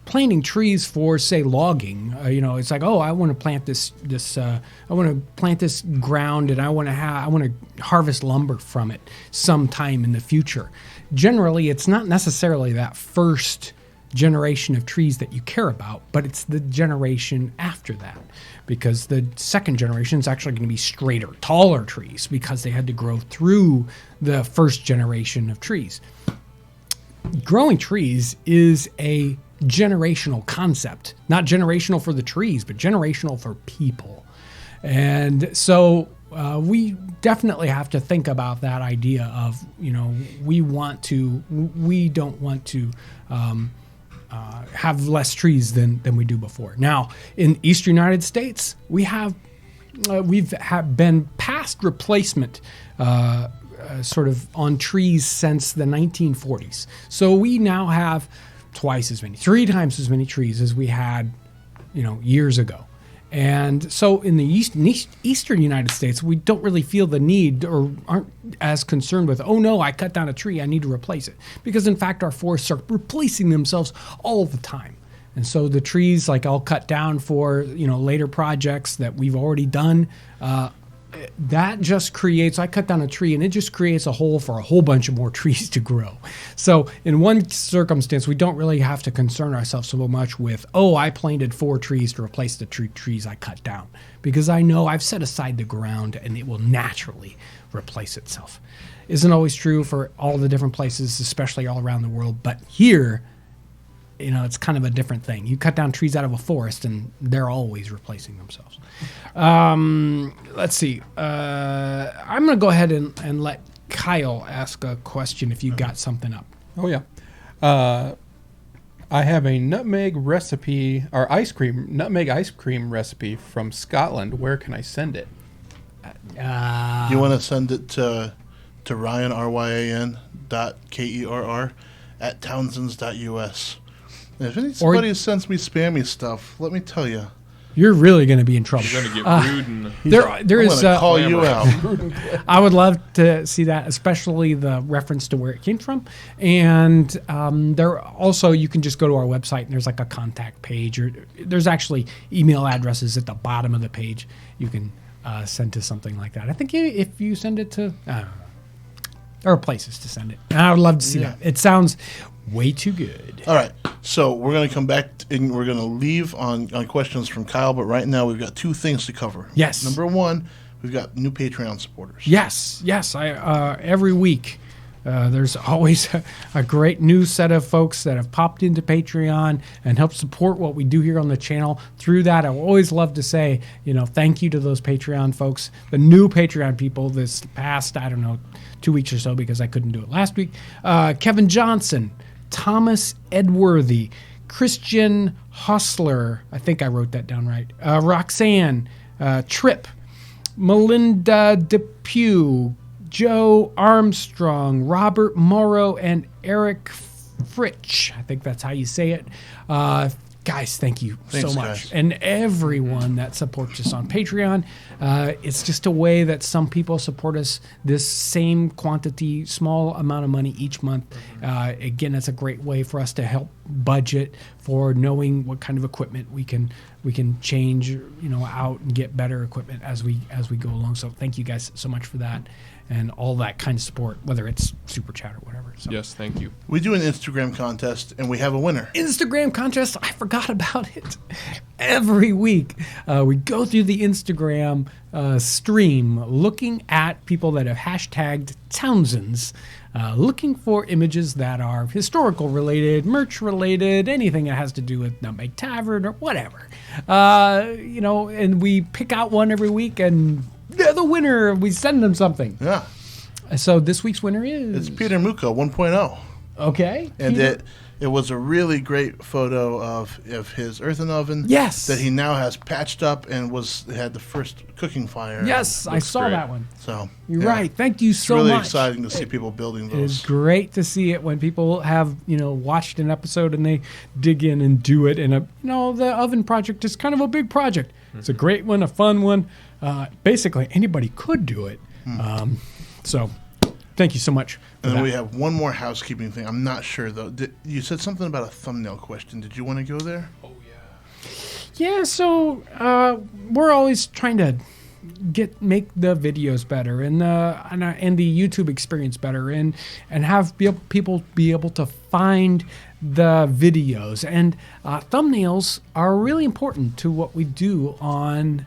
planting trees for, say, logging, it's like, oh, I want to plant this I want to plant this ground, and I want to harvest lumber from it sometime in the future. Generally, it's not necessarily that first generation of trees that you care about, but it's the generation after that, because the second generation is actually going to be straighter, taller trees, because they had to grow through the first generation of trees. Growing trees is a generational concept, not generational for the trees, but generational for people. And so we definitely have to think about that idea of, we don't want to have less trees than we do before. Now, in Eastern United States, we've been past replacement sort of on trees since the 1940s. So we now have three times as many trees as we had, years ago. And so in the Eastern United States, we don't really feel the need, or aren't as concerned with, oh no, I cut down a tree, I need to replace it. Because in fact, our forests are replacing themselves all the time. And so the trees, like, I'll cut down for, later projects that we've already done, that just creates, I cut down a tree and it just creates a hole for a whole bunch of more trees to grow. So in one circumstance, we don't really have to concern ourselves so much with, oh, I planted 4 trees to replace the trees I cut down, because I know I've set aside the ground and it will naturally replace itself. Isn't always true for all the different places, especially all around the world, but here, it's kind of a different thing. You cut down trees out of a forest and they're always replacing themselves. Let's see. I'm going to go ahead and let Kyle ask a question if you got something up. Oh, yeah. I have a nutmeg recipe, or nutmeg ice cream recipe from Scotland. Where can I send it? You want to send it to Ryan, RYAN .KERR at Townsends.us. If anybody sends me spammy stuff, let me tell you, you're really going to be in trouble. You're gonna get rude and There I'm is. gonna call you out. I would love to see that, especially the reference to where it came from. And there also, you can just go to our website and there's like a contact page, or there's actually email addresses at the bottom of the page. You can send to something like that. I think if you send it to, I don't know, there are places to send it. And I would love to see that. It sounds way too good. All right, so we're going to come back and we're going to leave on questions from Kyle, but right now we've got two things to cover. Yes. Number one, we've got new Patreon supporters. Yes. Every week, there's always a great new set of folks that have popped into Patreon and help support what we do here on the channel. Through that, I always love to say, thank you to those Patreon folks, the new Patreon people this past, 2 weeks or so, because I couldn't do it last week. Kevin Johnson, Thomas Edworthy, Christian Hustler, I think I wrote that down right, Roxanne, Tripp, Melinda Depew, Joe Armstrong, Robert Morrow, and Eric Fritsch. I think that's how you say it. Guys, thank you Thanks, so much. guys. And everyone that supports us on Patreon. It's just a way that some people support us this same quantity, small amount of money each month. Again, it's a great way for us to help budget for knowing what kind of equipment we can change, out and get better equipment as we go along. So thank you guys so much for that and all that kind of support, whether it's super chat or whatever. So. yes, thank you. We do an Instagram contest, and we have a winner. Instagram contest. I forgot about it. Every week, we go through the Instagram stream looking at people that have hashtagged Townsends, looking for images that are historical related, merch related, anything that has to do with Nutmeg Tavern or whatever. And we pick out one every week, and they're the winner. We send them something. Yeah, So this week's winner is... it's Peter Muka 1.0. Okay. And Peter. it was a really great photo of his earthen oven. Yes. That he now has patched up and had the first cooking fire. Yes, I Looks saw great. that one. So You're yeah. right. Thank you It's so really much. exciting to see people building It is those. great to see it when people have, watched an episode and they dig in and do it. And, the oven project is kind of a big project. It's a great one, a fun one. Basically, anybody could do it. So thank you so much for And then that. we have one more housekeeping thing. I'm not sure, though. You said something about a thumbnail question. Did you want to go there? Oh yeah. Yeah, so we're always trying to make the videos better and the YouTube experience better and have people be able to find the videos. And thumbnails are really important to what we do on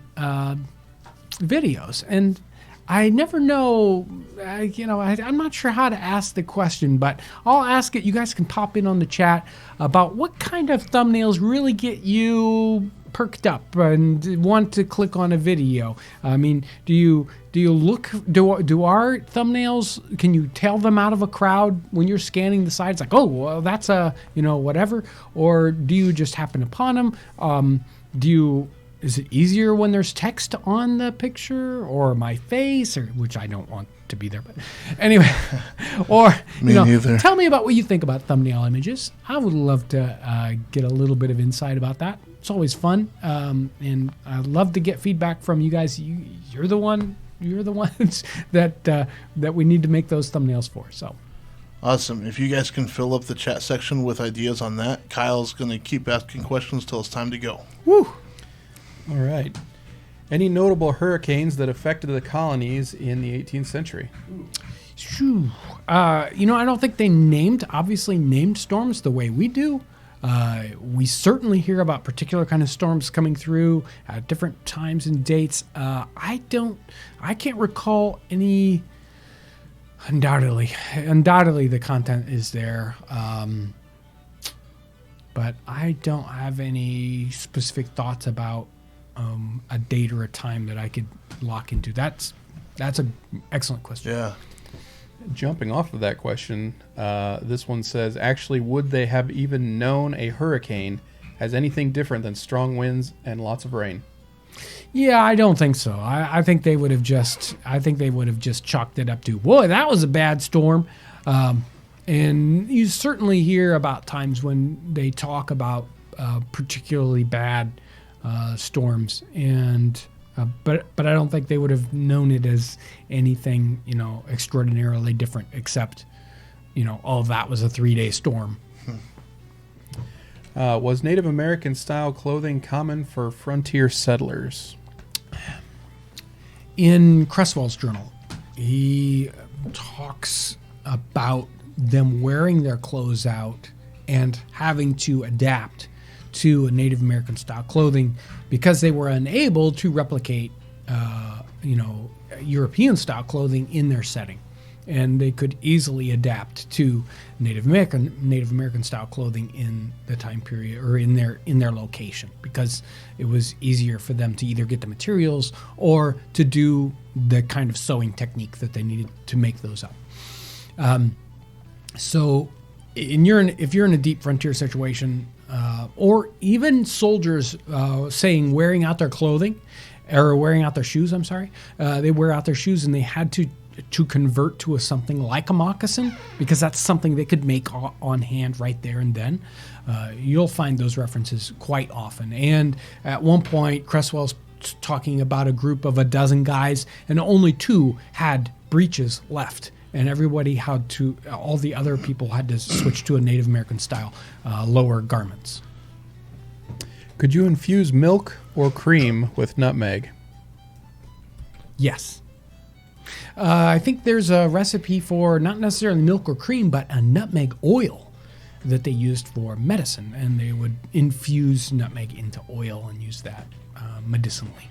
videos. And I never know, I'm not sure how to ask the question, but I'll ask it. You guys can pop in on the chat about what kind of thumbnails really get you perked up and want to click on a video. I mean, do our thumbnails, can you tell them out of a crowd when you're scanning the sides? Like, oh, well, that's a, whatever. Or do you just happen upon them? Is it easier when there's text on the picture or my face, which I don't want to be there, but anyway, or Me neither. tell me about what you think about thumbnail images. I would love to get a little bit of insight about that. It's always fun, and I love to get feedback from you guys. You're the ones that we need to make those thumbnails for. So. Awesome. If you guys can fill up the chat section with ideas on that, Kyle's going to keep asking questions till it's time to go. Woo! All right. Any notable hurricanes that affected the colonies in the 18th century? Phew. I don't think they obviously named storms the way we do. We certainly hear about particular kind of storms coming through at different times and dates. I can't recall any. Undoubtedly the content is there. But I don't have any specific thoughts about a date or a time that I could lock into. That's an excellent question. Yeah. Jumping off of that question, this one says, actually, would they have even known a hurricane as anything different than strong winds and lots of rain? Yeah, I don't think so. I think they would have just chalked it up to, boy, that was a bad storm. And you certainly hear about times when they talk about particularly bad storms, and but I don't think they would have known it as anything extraordinarily different, except all of that was a 3-day storm. Was Native American style clothing common for frontier settlers? In Cresswell's journal, he talks about them wearing their clothes out and having to adapt to a Native American style clothing because they were unable to replicate, European style clothing in their setting, and they could easily adapt to Native American style clothing in the time period or in their location because it was easier for them to either get the materials or to do the kind of sewing technique that they needed to make those up. So, if you're in a deep frontier situation, or even soldiers saying wearing out their clothing or wearing out their shoes, they wear out their shoes and they had to convert to something like a moccasin because that's something they could make on hand right there and then. You'll find those references quite often. And at one point, Cresswell's talking about a group of 12 guys and only 2 had breeches left. And all the other people had to switch to a Native American style lower garments. Could you infuse milk or cream with nutmeg? Yes. I think there's a recipe for not necessarily milk or cream, but a nutmeg oil that they used for medicine. And they would infuse nutmeg into oil and use that medicinally,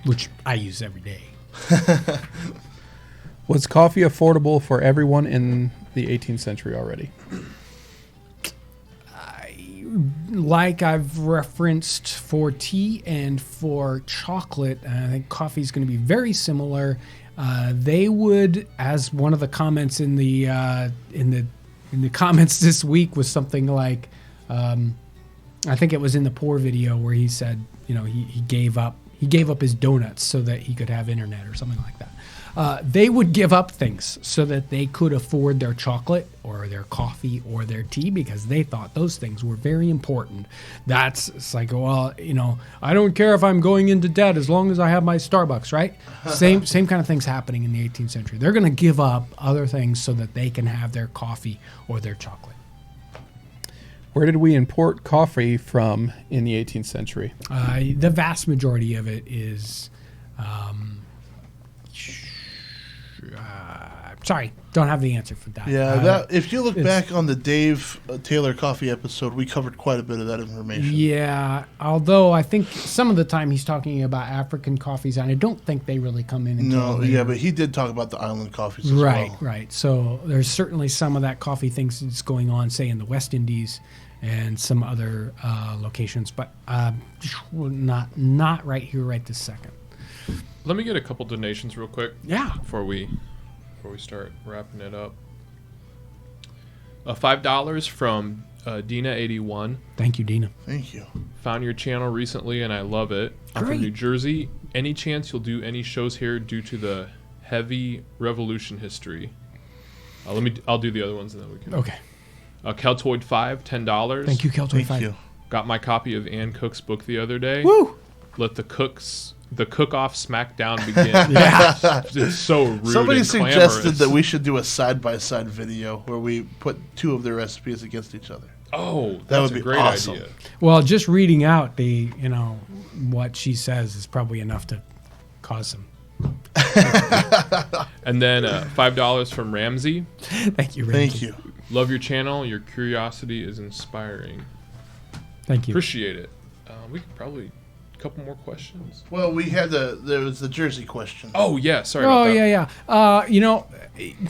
which I use every day. Was coffee affordable for everyone in the 18th century already? Like I've referenced for tea and for chocolate, I think coffee is going to be very similar. They would, as one of the comments in the comments this week was something like, I think it was in the poor video where he said, he gave up his donuts so that he could have internet or something like that. They would give up things so that they could afford their chocolate or their coffee or their tea because they thought those things were very important. It's like, well, I don't care if I'm going into debt as long as I have my Starbucks, right? Same kind of things happening in the 18th century. They're going to give up other things so that they can have their coffee or their chocolate. Where did we import coffee from in the 18th century? The vast majority of it is... sorry, don't have the answer for that. Yeah, if you look back on the Dave Taylor coffee episode, we covered quite a bit of that information. Yeah, although I think some of the time he's talking about African coffees, and I don't think they really come in until later. But he did talk about the island coffees as well. Right. So there's certainly some of that coffee things that's going on, say, in the West Indies and some other locations, but not right here, right this second. Let me get a couple donations real quick. Yeah. Before we start wrapping it up. $5 from Dina81. Thank you, Dina. Thank you. Found your channel recently and I love it. I'm Great. from New Jersey. Any chance you'll do any shows here due to the heavy revolution history? I'll do the other ones and then we can. Okay. Keltoid 5, $10. Thank you, Keltoid 5. Thank you. Got my copy of Ann Cook's book the other day. Woo! Let the cook-off smackdown begin. Yeah. It's so rude. Somebody and suggested clamorous. that we should do a side-by-side video where we put 2 of their recipes against each other. Oh, That that's would be a great awesome. idea. Well, just reading out what she says is probably enough to cause some. And then $5 from Ramsey. Thank you, Ramsey. Thank you. Love your channel. Your curiosity is inspiring. Thank you. Appreciate it. We could probably a couple more questions. Well, there was the Jersey question. Oh yeah, sorry about that. Yeah.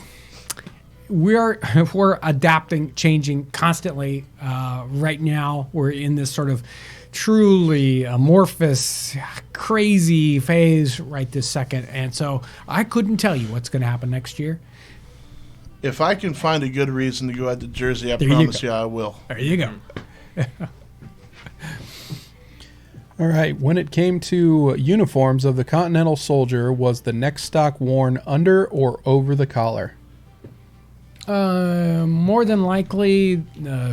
We're adapting, changing constantly. Right now, we're in this sort of truly amorphous, crazy phase right this second, and so I couldn't tell you what's going to happen next year. If I can find a good reason to go out to Jersey, I There you promise go. you I will. There you go. All right. When it came to uniforms of the Continental soldier, was the neck stock worn under or over the collar? More than likely,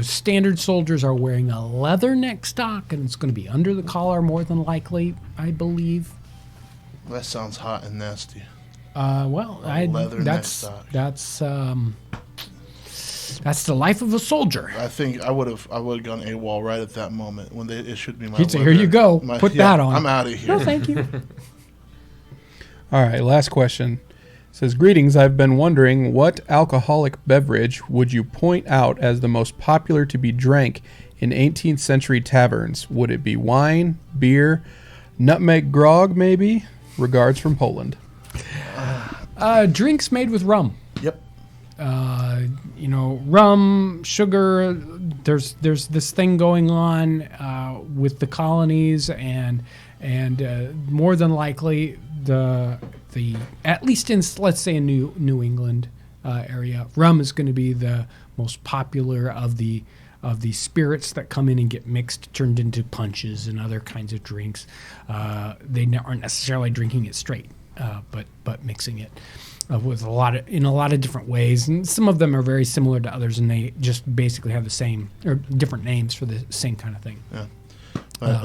standard soldiers are wearing a leather neck stock, and it's going to be under the collar. More than likely, I believe. That sounds hot and nasty. Leather neck stock. That's the life of a soldier. I think I would have gone AWOL right at that moment when they issued me my. He'd say, "Here you go. Put that on." I'm out of here. No, thank you. All right, last question. It says, greetings, I've been wondering what alcoholic beverage would you point out as the most popular to be drank in 18th century taverns? Would it be wine, beer, nutmeg grog maybe? Regards from Poland. Drinks made with rum. Yep. Rum, sugar. There's this thing going on with the colonies, and more than likely the at least in, let's say, in New England area, rum is going to be the most popular of the spirits that come in and get mixed, turned into punches and other kinds of drinks. They aren't necessarily drinking it straight, but mixing it with in a lot of different ways, and some of them are very similar to others, and they just basically have the same or different names for the same kind of thing. Yeah.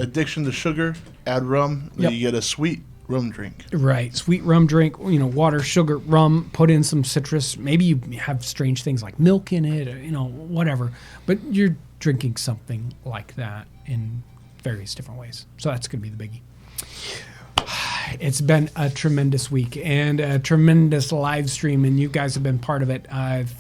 Addiction to sugar, add rum, then you get a sweet rum drink. Right, sweet rum drink. Water, sugar, rum. Put in some citrus. Maybe you have strange things like milk in it, or, whatever. But you're drinking something like that in various different ways. So that's going to be the biggie. It's been a tremendous week and a tremendous live stream, and you guys have been part of it.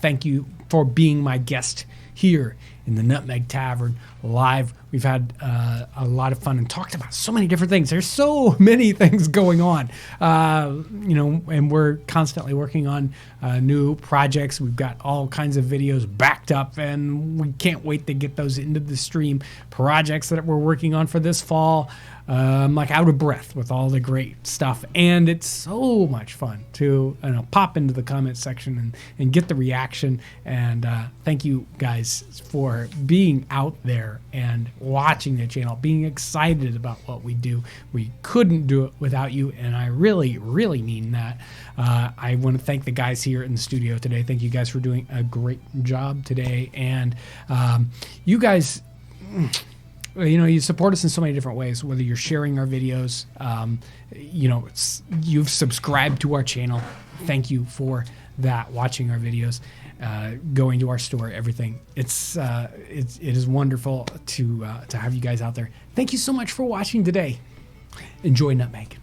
Thank you for being my guest here in the Nutmeg Tavern live. We've had a lot of fun and talked about so many different things. There's so many things going on, and we're constantly working on new projects. We've got all kinds of videos backed up, and we can't wait to get those into the stream. Projects that we're working on for this fall. I'm like out of breath with all the great stuff, and it's so much fun to pop into the comment section and get the reaction. And thank you guys for being out there and watching the channel, being excited about what we do. We couldn't do it without you, and I really, really mean that. I want to thank the guys here in the studio today. Thank you guys for doing a great job today, and you guys. You support us in so many different ways, whether you're sharing our videos, you've subscribed to our channel. Thank you for that, watching our videos, going to our store, everything. It is wonderful to have you guys out there. Thank you so much for watching today. Enjoy Nutmeg.